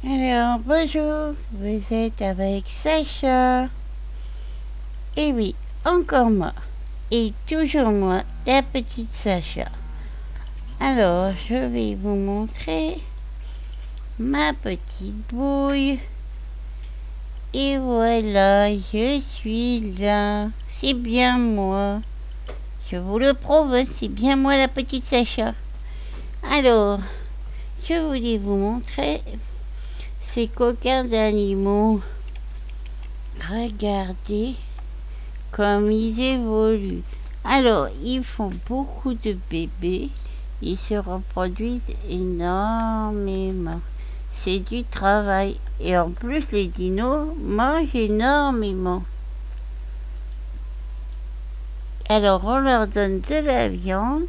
Alors, bonjour, vous êtes avec Sacha. Et oui, encore moi. Et toujours moi, la petite Sacha. Alors, je vais vous montrer ma petite bouille. Et voilà, je suis là. C'est bien moi. Je vous le prouve, c'est bien moi la petite Sacha. Alors, je voulais vous montrer ces coquins d'animaux. Regardez comme ils évoluent. Alors, ils font beaucoup de bébés. Ils se reproduisent énormément. C'est du travail. Et en plus, les dinos mangent énormément. Alors, on leur donne de la viande,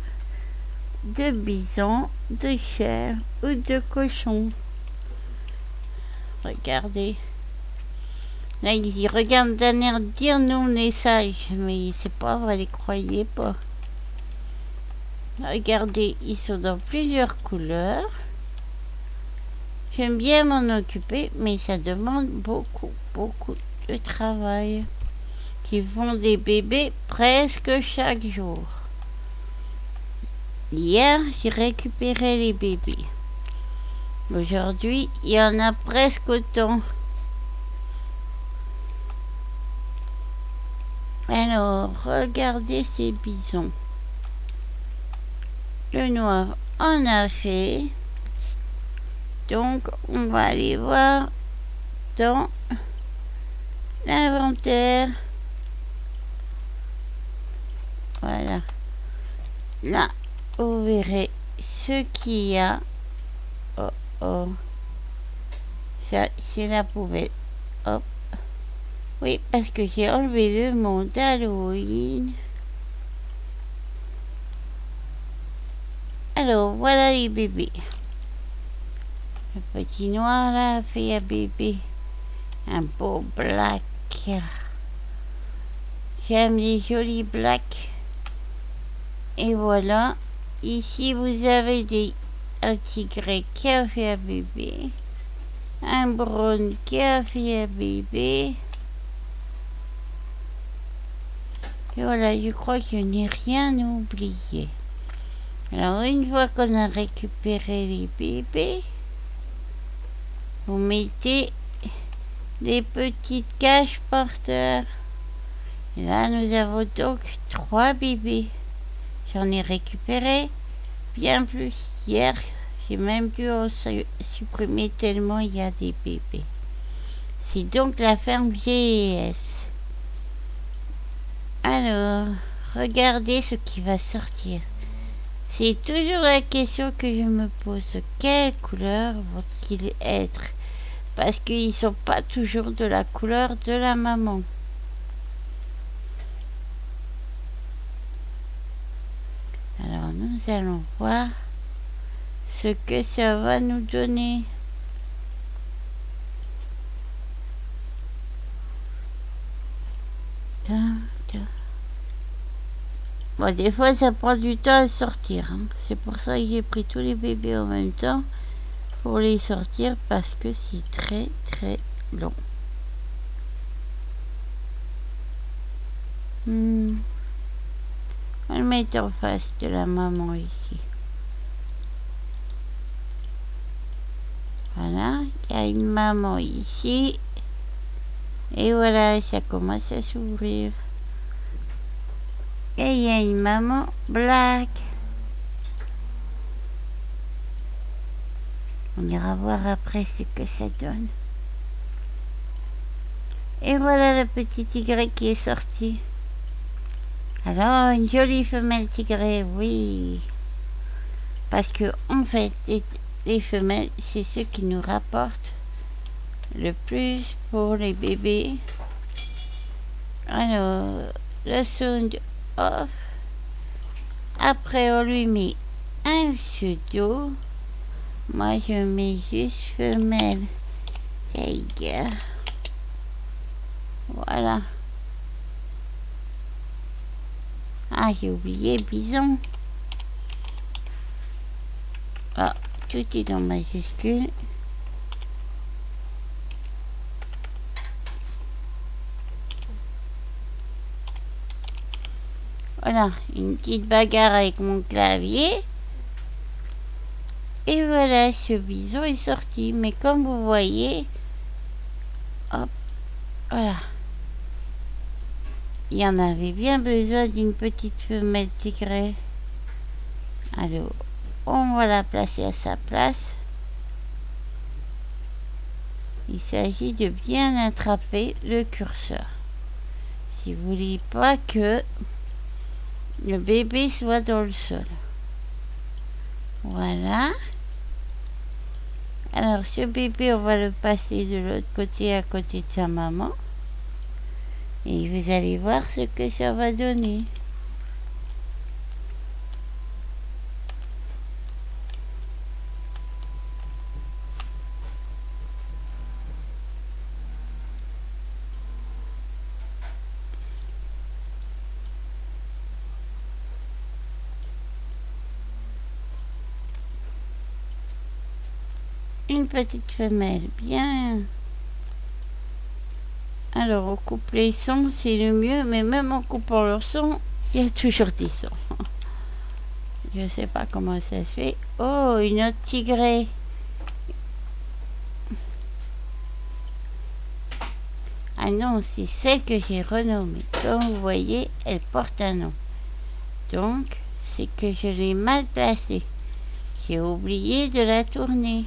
de bison, de chèvre ou de cochon. Regardez. Là, ils regardent d'un air de dire nous on est sages. Mais c'est pas vrai, les croyez pas. Regardez, ils sont dans plusieurs couleurs. J'aime bien m'en occuper, mais ça demande beaucoup de travail. Qui font des bébés presque chaque jour. Hier, j'ai récupéré les bébés. Aujourd'hui, il y en a presque autant. Alors, regardez ces bisons. Le noir en a fait. Donc, on va aller voir dans l'inventaire. Voilà. Là, vous verrez ce qu'il y a. Oh, oh. Ça, c'est la poubelle. Hop. Oui, parce que j'ai enlevé le monde d'Halloween. Alors, voilà les bébés. Le petit noir là a fait un bébé. Un beau black. J'aime les jolis blacks. Et voilà. Ici, vous avez un tigre qui a fait un bébé. Un brun qui a fait un bébé. Et voilà, je crois que je n'ai rien oublié. Alors, une fois qu'on a récupéré les bébés, vous mettez des petites cages par terre. Et là, nous avons donc 3 bébés. J'en ai récupéré bien plus hier. J'ai même dû en supprimer tellement il y a des bébés. C'est donc la ferme GES. Alors, regardez ce qui va sortir. C'est toujours la question que je me pose. Quelle couleur vont-ils être? Parce qu'ils ne sont pas toujours de la couleur de la maman. Alors nous allons voir ce que ça va nous donner. Bon, des fois ça prend du temps à sortir. Hein. C'est pour ça que j'ai pris tous les bébés en même temps pour les sortir parce que c'est très long. On va le mettre en face de la maman ici. Voilà, il y a une maman ici. Et voilà, ça commence à s'ouvrir. Et il y a une maman black. On ira voir après ce que ça donne. Et voilà le petit tigre qui est sorti. Alors, une jolie femelle tigrée, oui. Parce que, en fait, les femelles, c'est ce qui nous rapporte le plus pour les bébés. Alors, le sound off. Après, on lui met un pseudo. Moi, je mets juste femelle tiger. Voilà. Ah, j'ai oublié bison. Ah, tout est dans majuscule. Voilà, une petite bagarre avec mon clavier. Et voilà, ce bison est sorti. Mais comme vous voyez, hop, voilà. Il y en avait bien besoin d'une petite femelle tigrée. Alors, on va la placer à sa place. Il s'agit de bien attraper le curseur. Si vous voulez pas que le bébé soit dans le sol. Voilà. Alors ce bébé, on va le passer de l'autre côté, à côté de sa maman. Et vous allez voir ce que ça va donner. Une petite femelle, bien. Alors on coupe les sons, c'est le mieux, mais même en coupant leur son, il y a toujours des sons. Je sais pas comment ça se fait. Oh, une autre tigrée. Ah non, c'est celle que j'ai renommée. Comme vous voyez, elle porte un nom. Donc, c'est que je l'ai mal placée. J'ai oublié de la tourner.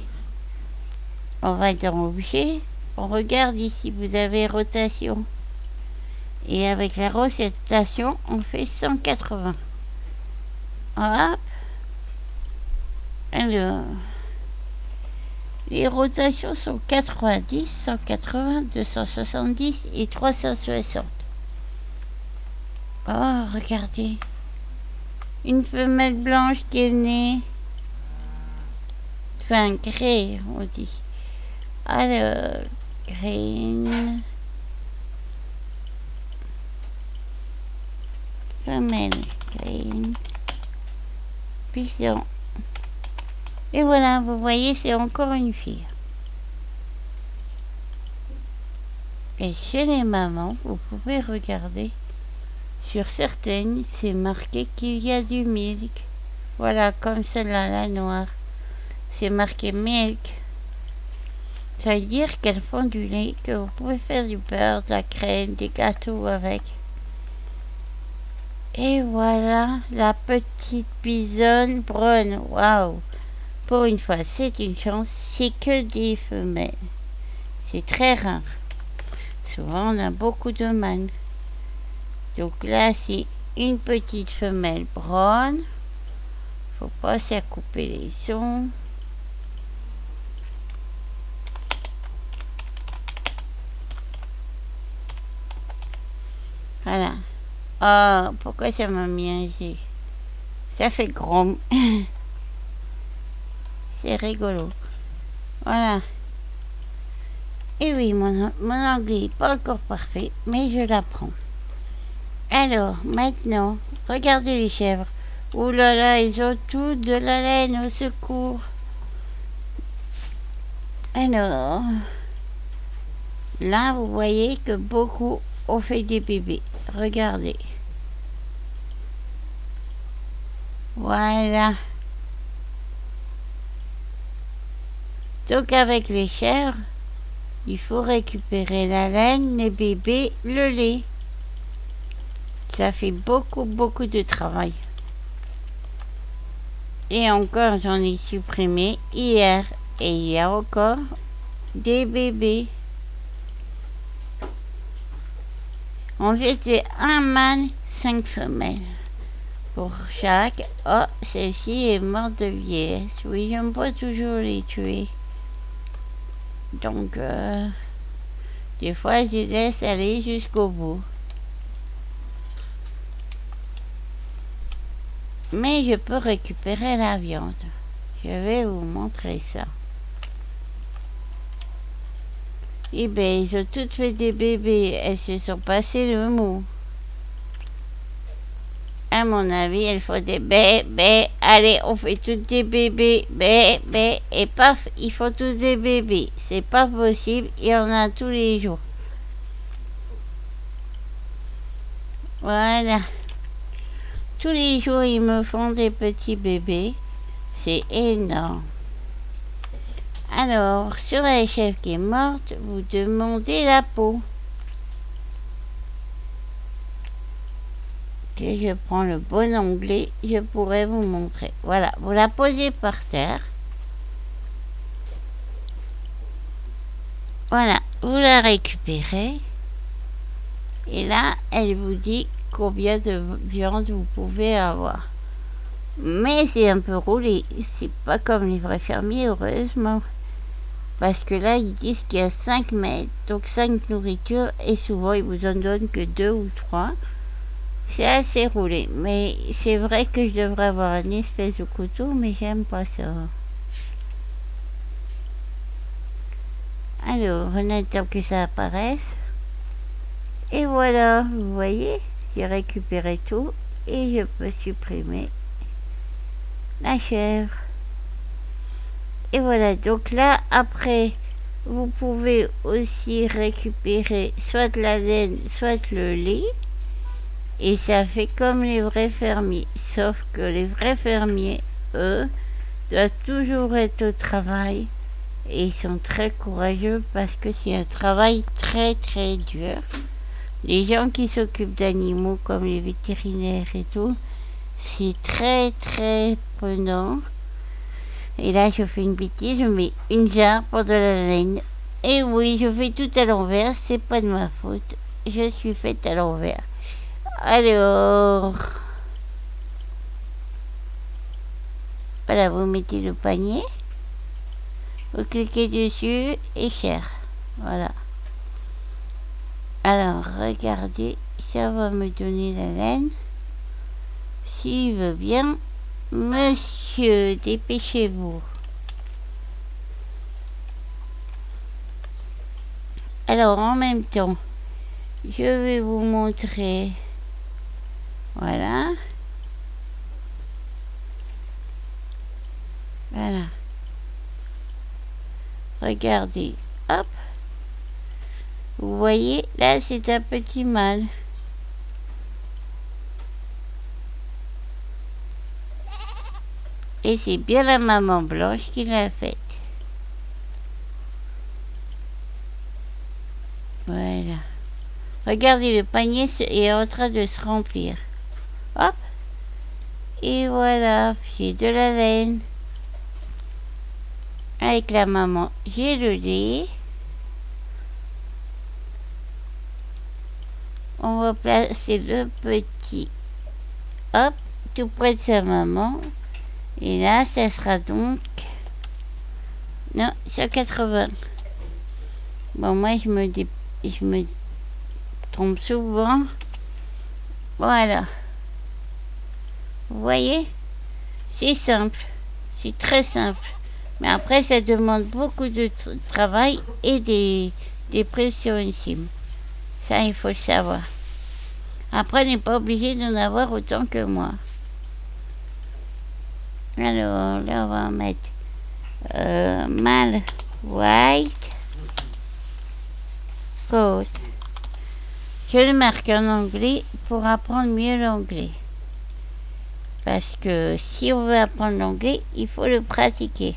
On va dans Objet. On regarde ici, vous avez rotation. Et avec la rotation, on fait 180. Hop. Alors, les rotations sont 90, 180, 270 et 360. Oh, regardez. Une femelle blanche qui est née. Enfin, grey, on dit. Alors, green. Femelle, green. Pigeon. Et voilà, vous voyez, c'est encore une fille. Et chez les mamans, vous pouvez regarder. Sur certaines, c'est marqué qu'il y a du milk. Voilà, comme celle-là, la noire. C'est marqué milk. Ça veut dire qu'elles font du lait, que vous pouvez faire du beurre, de la crème, des gâteaux avec. Et voilà, la petite bisonne brune. Waouh! Pour une fois, c'est une chance, c'est que des femelles. C'est très rare. Souvent, on a beaucoup de mâles. Donc là, c'est une petite femelle brune. Faut pas s'y couper les sons. Voilà. Oh, pourquoi ça m'a mis un G? Ça fait grom. C'est rigolo. Voilà. Et oui, mon anglais n'est pas encore parfait, mais je l'apprends. Alors, maintenant, regardez les chèvres. Ouh là là, ils ont toutes de la laine, au secours. Alors, là, vous voyez que beaucoup ont fait des bébés. Regardez. Voilà. Donc avec les chèvres, il faut récupérer la laine, les bébés, le lait. Ça fait beaucoup de travail. Et encore, j'en ai supprimé hier. Et il y a encore des bébés. En fait, c'est un mâle, 5 femelles. Pour chaque. Oh, celle-ci est morte de vieillesse. Oui, j'aime pas toujours les tuer. Donc, des fois, je les laisse aller jusqu'au bout. Mais je peux récupérer la viande. Je vais vous montrer ça. Eh bien, ils ont toutes fait des bébés. Elles se sont passées le mot. À mon avis, elles font des bébés. Allez, on fait toutes des bébés. Bébés. Et paf, ils font tous des bébés. C'est pas possible. Il y en a tous les jours. Voilà. tous les jours, ils me font des petits bébés. C'est énorme. Alors, sur la chèvre qui est morte, vous demandez la peau. Que je prends le bon onglet, je pourrais vous montrer. Voilà, vous la posez par terre. Voilà, vous la récupérez. Et là, elle vous dit combien de viande vous pouvez avoir. Mais c'est un peu roulé. C'est pas comme les vrais fermiers, heureusement. Parce que là, ils disent qu'il y a 5 mètres, donc 5 nourritures, et souvent, ils vous en donnent que 2 ou 3. C'est assez roulé. Mais c'est vrai que je devrais avoir une espèce de couteau, mais j'aime pas ça. Alors, on attend que ça apparaisse. Et voilà, vous voyez, j'ai récupéré tout et je peux supprimer la chèvre. Et voilà, donc là, après, vous pouvez aussi récupérer soit de la laine, soit le lait. Et ça fait comme les vrais fermiers. Sauf que les vrais fermiers, eux, doivent toujours être au travail. Et ils sont très courageux parce que c'est un travail très très dur. Les gens qui s'occupent d'animaux comme les vétérinaires et tout, c'est très très prenant. Et là, je fais une bêtise, je mets une jarre pour de la laine. Et oui, je fais tout à l'envers, c'est pas de ma faute. Je suis faite à l'envers. Alors, voilà, vous mettez le panier, vous cliquez dessus et cher. Voilà. Alors, regardez, ça va me donner la laine. S'il veut bien, monsieur, dépêchez-vous. Alors, en même temps, je vais vous montrer. Voilà. Voilà. Regardez. Hop. Vous voyez, là, c'est un petit mâle. Et c'est bien la maman blanche qui l'a faite. Voilà. Regardez, le panier est en train de se remplir. Hop. Et voilà, j'ai de la laine. Avec la maman, j'ai le lait. On va placer le petit. Hop, tout près de sa maman. Et là, ça sera donc... Non, 180. Bon, moi, je me trompe souvent. Voilà. Vous voyez? C'est simple. C'est très simple. Mais après, ça demande beaucoup de travail et des pressions intimes. Ça, il faut le savoir. Après, on n'est pas obligé d'en avoir autant que moi. Alors, là, on va mettre mâle white coat. Je le marque en anglais pour apprendre mieux l'anglais. Parce que si on veut apprendre l'anglais, il faut le pratiquer.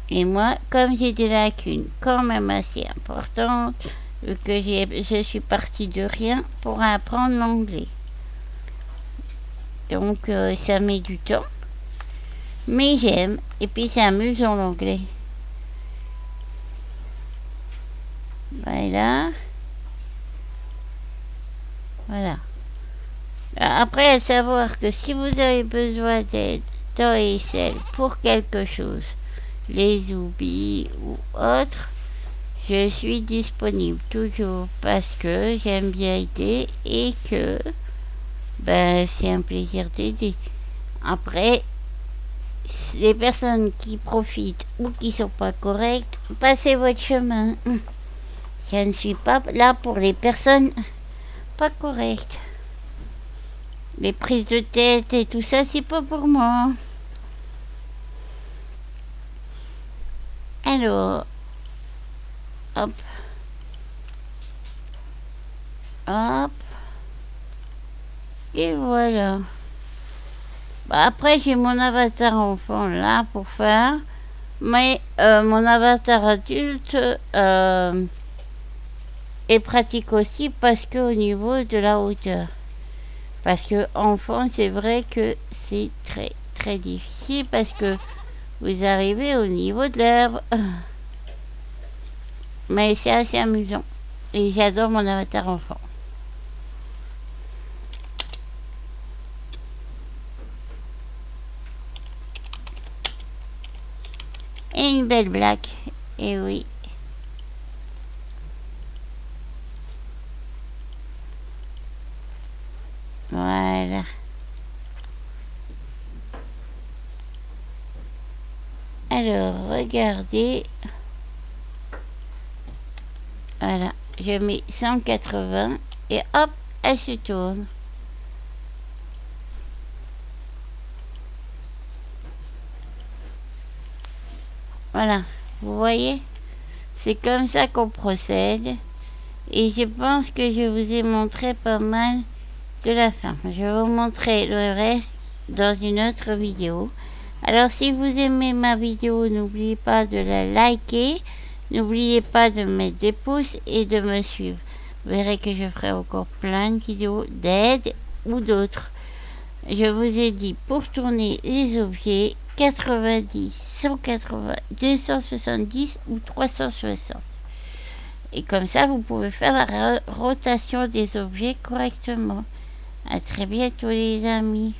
Et moi, comme j'ai des lacunes quand même assez importantes, vu que je suis partie de rien pour apprendre l'anglais. Donc ça met du temps. Mais j'aime. Et puis c'est amusant l'anglais. Voilà. Voilà. Après, à savoir que si vous avez besoin d'aide dans Excel pour quelque chose, les oublis ou autres, je suis disponible toujours parce que j'aime bien aider et que c'est un plaisir d'aider. Après, les personnes qui profitent ou qui sont pas correctes, passez votre chemin. Je ne suis pas là pour les personnes pas correctes. Les prises de tête et tout ça, c'est pas pour moi. Alors, hop, hop, Et voilà. Bah, après, j'ai mon avatar enfant là pour faire. Mais mon avatar adulte est pratique aussi parce que au niveau de la hauteur. Parce que enfant, c'est vrai que c'est très très difficile parce que vous arrivez au niveau de l'herbe. Mais c'est assez amusant. Et j'adore mon avatar enfant. Et une belle blague. Et oui. Voilà. Alors, regardez. Voilà. Je mets 180 et hop, elle se tourne. Voilà. Vous voyez? C'est comme ça qu'on procède. Et je pense que je vous ai montré pas mal de la fin. Je vais vous montrer le reste dans une autre vidéo. Alors si vous aimez ma vidéo, n'oubliez pas de la liker. N'oubliez pas de mettre des pouces et de me suivre. Vous verrez que je ferai encore plein de vidéos d'aide ou d'autres. Je vous ai dit pour tourner les objets 90, 180, 270 ou 360. Et comme ça, vous pouvez faire la rotation des objets correctement. À très bientôt les amis.